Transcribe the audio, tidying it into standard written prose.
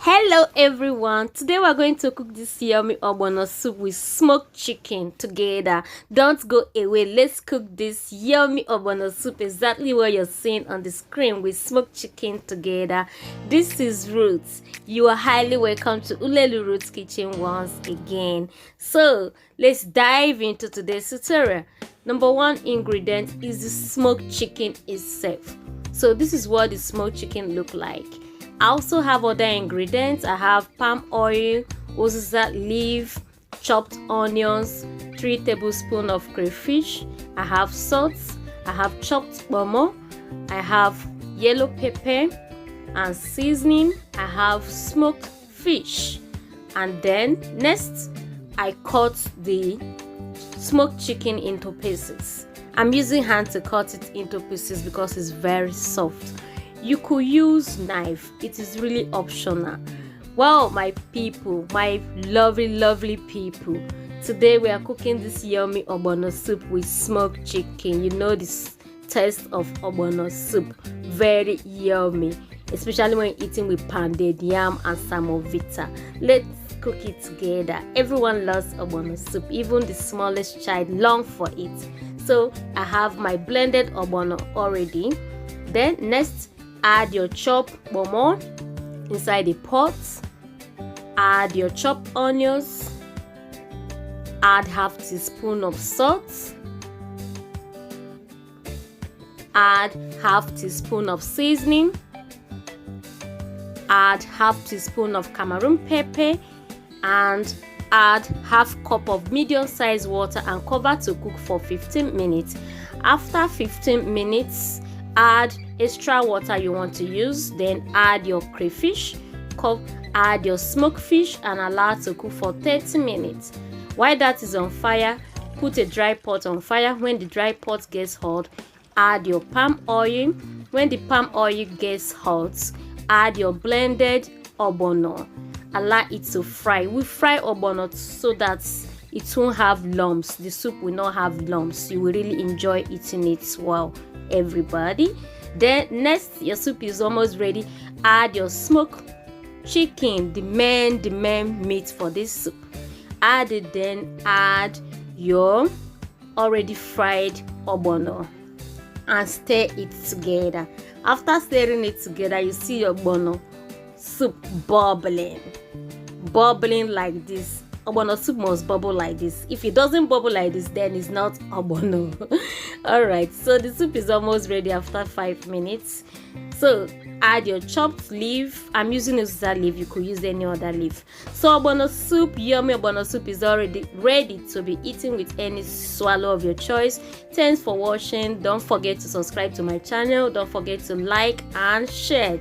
Hello everyone, today we're going to cook this yummy ogbono soup with smoked chicken together. Don't go away, let's cook this yummy ogbono soup exactly what you're seeing on the screen with smoked chicken together. This is Roots. You are highly welcome to Ulelu Roots Kitchen once again. So let's dive into today's tutorial. Number one ingredient is the smoked chicken itself. So this is what the smoked chicken look like. I also have other ingredients. I have palm oil, uziza leaf, chopped onions, 3 tablespoons of crayfish. I have salt. I have chopped ogbono. I have yellow pepper and seasoning. I have smoked fish. And then next, I cut the smoked chicken into pieces. I'm using hand to cut it into pieces because it's very soft. You could use knife, it is really optional. Well, my people, my lovely people, today we are cooking this yummy ogbono soup with smoked chicken. You know this taste of ogbono soup, very yummy, especially when eating with pounded yam and samovita. Let's cook it together. Everyone loves ogbono soup, even the smallest child long for it. So I have my blended ogbono already. Then next, add your chopped ogbono inside the pot. Add your chopped onions. Add half teaspoon of salt. Add half teaspoon of seasoning. Add half teaspoon of Cameroon pepper and add half cup of medium-sized water and cover to cook for 15 minutes. After 15 minutes, add extra water you want to use. Then add your crayfish, add your smoked fish and allow it to cook for 30 minutes. While that is on fire, put a dry pot on fire. When the dry pot gets hot, add your palm oil. When the palm oil gets hot, add your blended ogbono. Allow it to fry. We fry ogbono so that it won't have lumps. The soup will not have lumps. You will really enjoy eating it well, everybody. Then next, your soup is almost ready. Add your smoked chicken, the main meat for this soup. Add it, then add your already fried ogbono and stir it together. After stirring it together, you see your ogbono soup bubbling like this. Ogbono soup must bubble like this. If it doesn't bubble like this, then it's not ogbono. Alright, so the soup is almost ready after 5 minutes. So add your chopped leaf. I'm using uziza leaf, you could use any other leaf. So ogbono soup, yummy ogbono soup is already ready to be eaten with any swallow of your choice. Thanks for watching. Don't forget to subscribe to my channel. Don't forget to like and share.